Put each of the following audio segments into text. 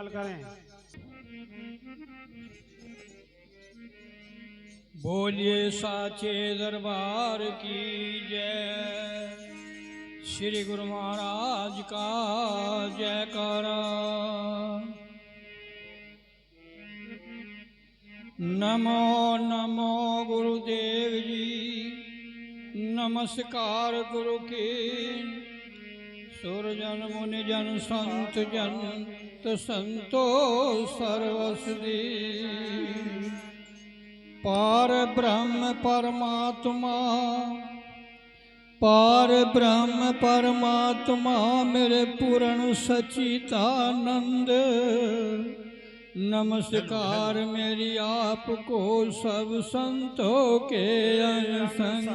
ख्याल करें। बोलिए साचे दरबार की जय, श्री गुरु महाराज का जयकारा। नमो नमो गुरुदेव जी, नमस्कार गुरु की। सुरजन मुनिजन संत जन तो संतो सर्वसदी। पार ब्रह्म परमात्मा, पार ब्रह्म परमात्मा मेरे पूर्ण सच्चिदानंद। नमस्कार मेरी आपको सब संतों के अनुसंग।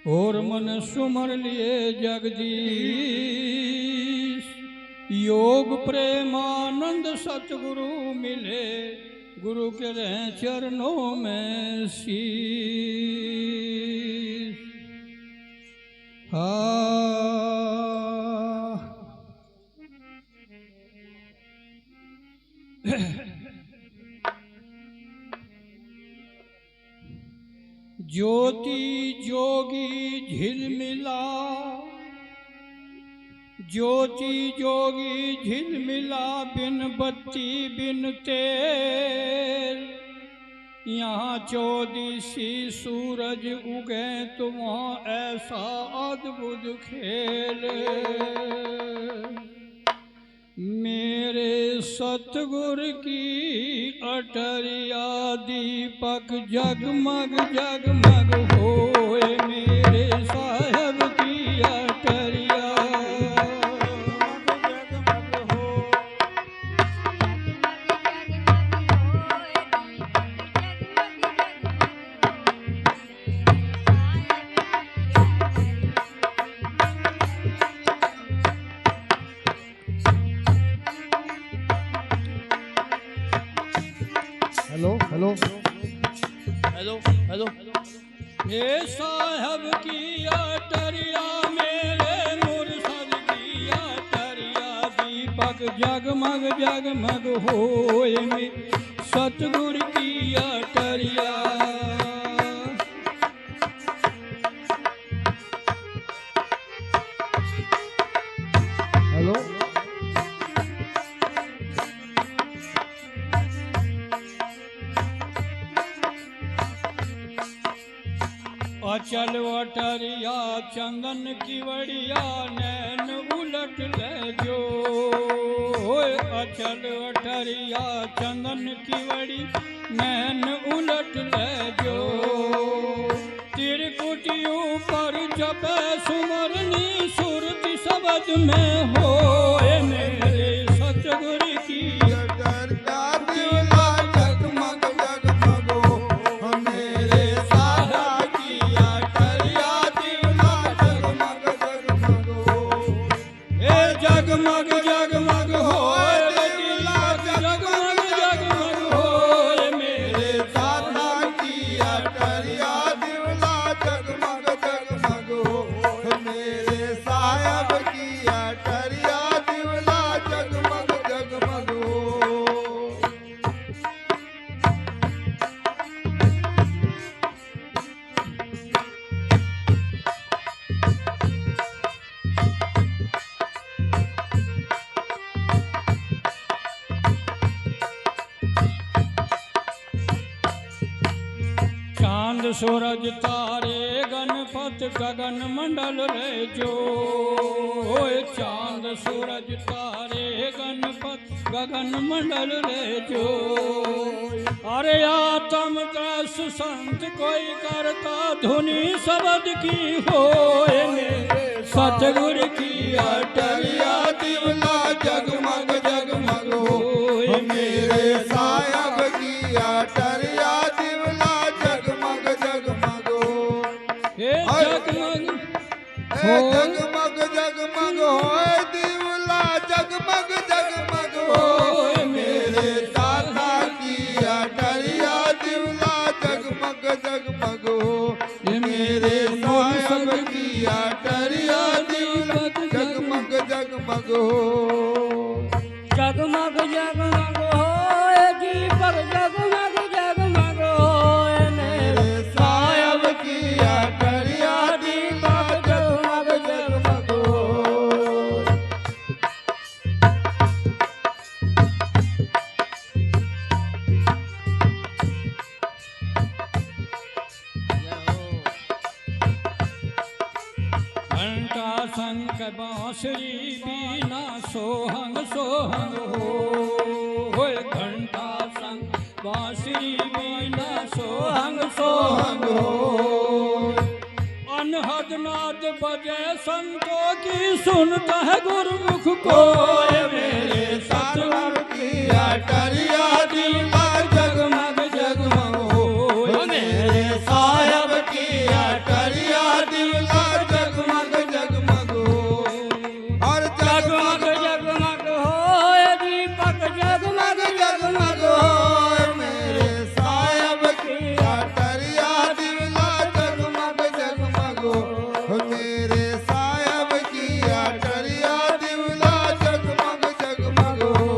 और मन सुमर लिए जगदीश, योग प्रेमानंद सतगुरु मिले, गुरु के रहें चरणों में शीश। ज्योति जोगी झिलमिला, ज्योति जोगी झिलमिला, बिन बत्ती बिन तेल। यहाँ चौदिसी सूरज उगे तो वहाँ ऐसा अद्भुत खेल। मेरे सतगुर की अटरिया दीपक जगमग जगमग होए, मेरे साहब की अटरिया जगमग हो। Hello hello hello hello. हे साहब की अटरिया, मेरे मुर्शद की अटरिया दीपक जगमग जगमग होए, मेरे सतगुर की अटरिया। हेलो। अचल अटरिया चंदन की वड़िया, नैन उलट ले जो। अचल अटरिया चंदन की वड़ी, नैन उलट ले जो। त्रिकुटियों पर जपे सुमरनी, सुरति शब्द में हो, मेरे सतगुर की जगमग जगमग होए, दीपक जगमग जगमग होए, मेरे साधा की अटरिया दिवला जगमग जगमग हो। मेरे साहब की अटरिया दिवला जगमग जगमग हो। चांद सूरज तारे गणपत गगन मंडल रे जो। चांद सूरज तारे गणपत गगन मंडल रे जो। अरे आत्म दस संत कोई करता, धुनी शब्द की होए, मेरे सतगुर की अटरिया दिवला जगमग जगमग होए, मेरे साहब की अटरिया जगमग जगमग जगमग होए, दिवला जगमग जगमग होए, मेरे साधा की अटरिया दिवला जगमग जगमग हो। मेरे साहब की अटरिया दिवला जगमग जगमग हो। जगमग जगमग होए दीपक जगमग जगमग होए मेरे साहब की अटरिया दीपक जगमग जगमग हो। घंटा शंख बांसुरी बीना सोहंग सोहंग हो घंटा शंख बांसुरी बीना सोहंग सोहंग हो अनहद नाद बजे संतों की सुनता है गुरुमुख को मेरे सतगुरु की अटरिया दीपक जगमग जगमग हो। मेरे साहब की अटरिया दीपक जगमग जगमग हो। और जगमग जगमग होए दीपक जगमग जगमग हो मेरे साहब की अटरिया दीपक जगमग जगमग हो। मेरे साहब की अटरिया दीपक जगमग जगमग हो।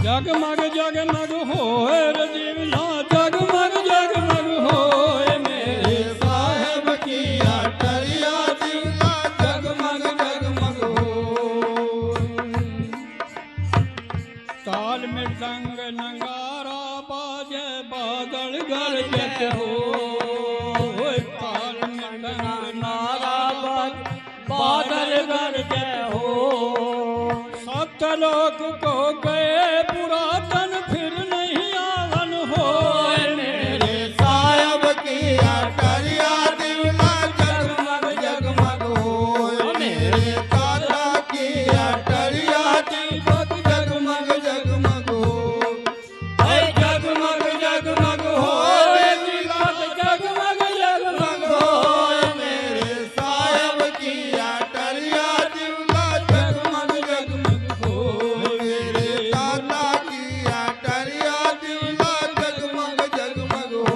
जगमग जगमग होए रे दिवला जगमग जगमग होए मेरे साहब की अटरिया दीपक जगमग जगमग हो। ताल में डंग नगारा बाजे बादल गरजत हो ताल में डंग नारा बाजे बादल गरजत हो सतलोक को गए पुरातन फिर नहीं आवन हो मेरे साहब की अटरिया दीपक जगमग जगमग हो। मेरे दादा की अटरिया दीपक जगमग जगमग हो। जगमग जगमग होए दीपक जगमग जगमग होए मेरे साहब की अटरिया दीपक जगमग जगमग हो। मेरे दादा की अटरिया दीपक जगमग जगमग हो।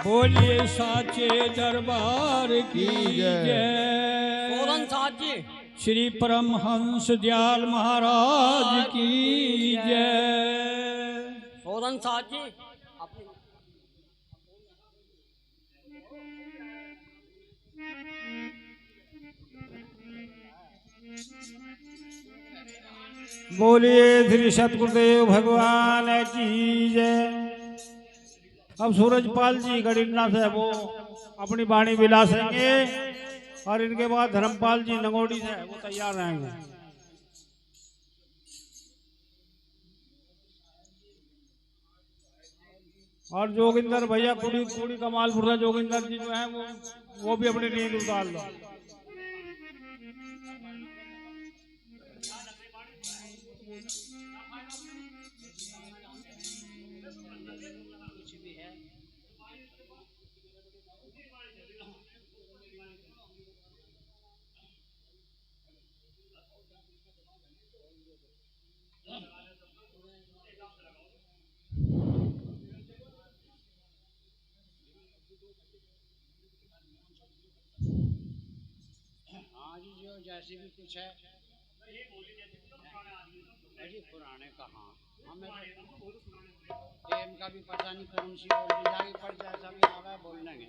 बोलिए साचे दरबार की पूरन जय साथ जी श्री परमहंस दयाल महाराज की जय पूरन साथ जी अपनी बोलिए श्री सतगुरुदेव भगवान की जय। अब सूरजपाल जी गढ़ीनाथ है वो अपनी वाणी विलासेंगे और इनके बाद धर्मपाल जी नगोड़ी से वो तैयार रहेंगे। और जोगिंदर भैया कुड़ी कुड़ी कमालपुर से जोगिंदर जी जो है वो भी अपनी नींद उतार लो। हाँ जी जो जैसे भी कुछ है अरे पुराने कहाँ हमें टेम का भी पता नहीं कौन सी बोल जाके पड़ जैसा भी आ रहा है बोल लेंगे।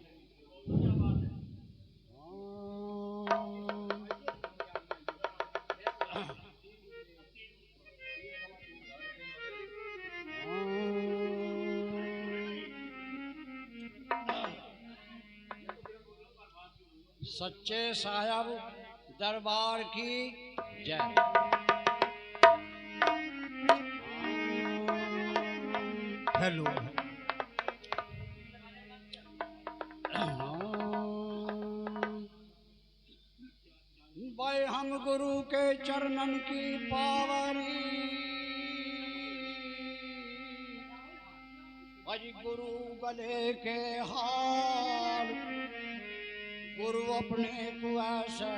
सच्चे साहब दरबार की जय। हेलो भाई हम गुरु के चरणन की पावरी भज गुरु गले के हाल गुरु अपने कुआसा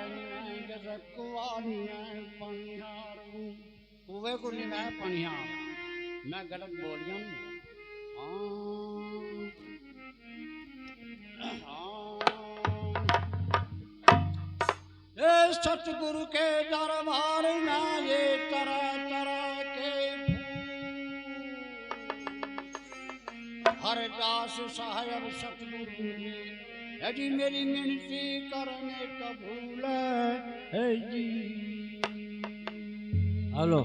पनिहार कुएं को निभाए पनिहार मैं गलत बोलिया सतगुरु के दरबार में ये तरह तरह के हर दास साहब सतगुरु ने है जी मेरी मिनती करने कबूल है जी। हेलो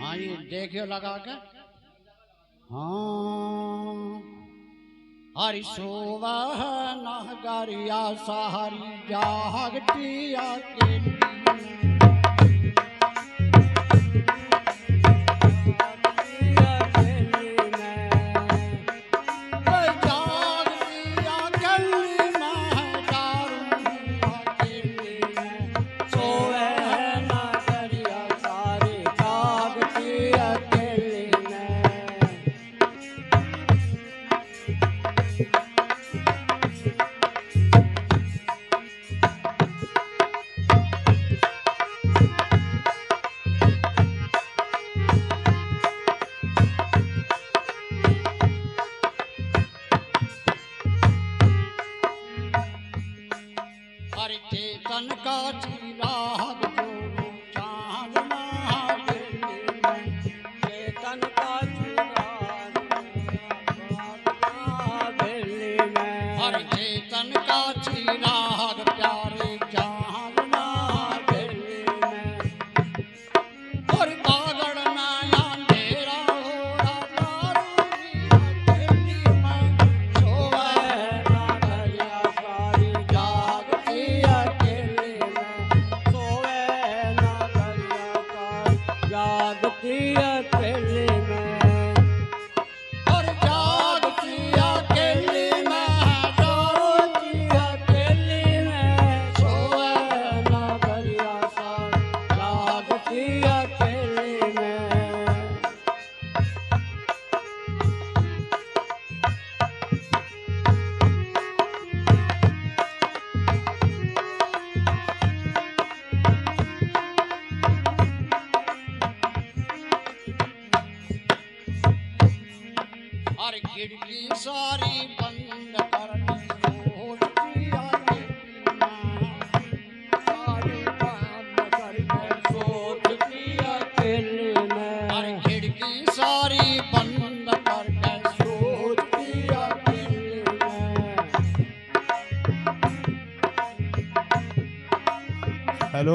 हाँ ये देखियो लगा के हाँ हरि सोवा नगरिया सहारी जागतिया के चेतन का चिराग जो चांद चेतन का चिराग हर चेतन का चिराग प्यारे चांद और कागड़ में अंधेरा हो रहा खिड़की सारी बंद करनी सोच दिया सारी बंद करके सोच दिया अरे खिड़की सारी बंद करके सोच दिया हेलो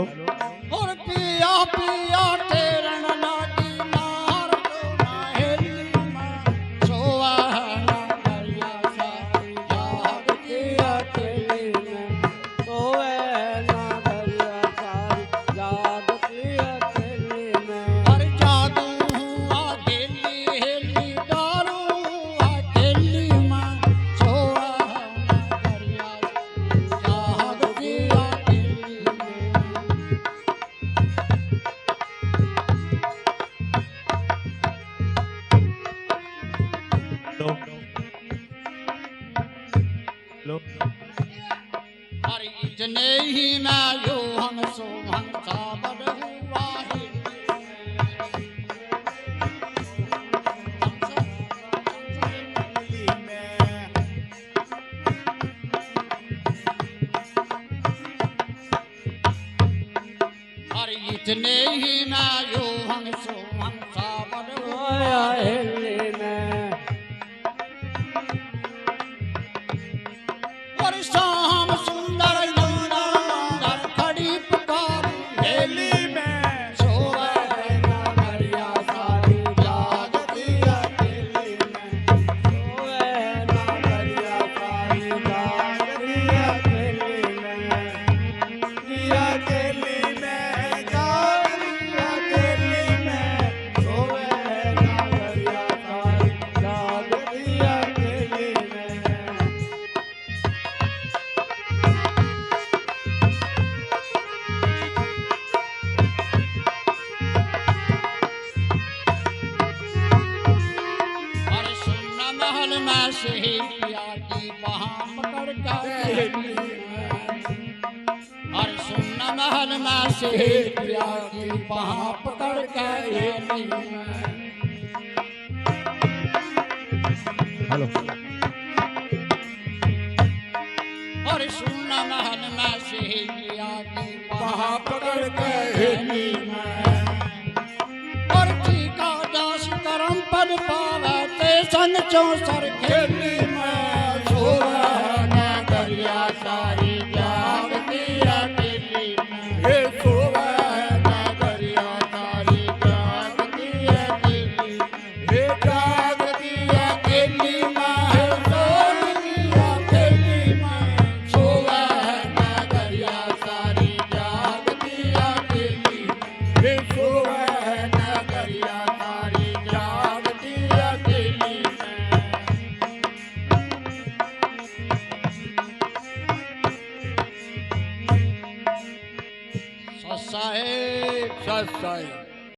और पिया पिया तेरा नाटी मार दो माहेली में सोवा अरे इतने ही मैं यो हम सो हम साबद हुआ है अरे इतने ही मैं यो हम सो हम साबद हुआ है शाम सुंदर सुंदर खड़ी पुकार हेली में सोवे नगरिया सारी जागती अकेली में सोवे नगरिया सारी जागती अकेली में जागती अकेली में सोवे नगरिया सारी जागती अकेली में। महल में सहेलिया की वहाँ पकड़ कर और सुनना महल में सहेलिया की वहाँ पकड़ कर हेलो और सुनना महल में सहेलिया की वहाँ पकड़ के हेली में और ठीका दास करम पद पावे ते संग चौसर खेली में सोवा नगरिया सारी जागती अकेली में हे सोवा नगरिया सारी जागती अकेली हे जागती अकेली में हे सोती अकेली में सोवा नगरिया सारी जागती अकेली हे सोवा नगरिया सारी जागती अकेली में ससाए ससाई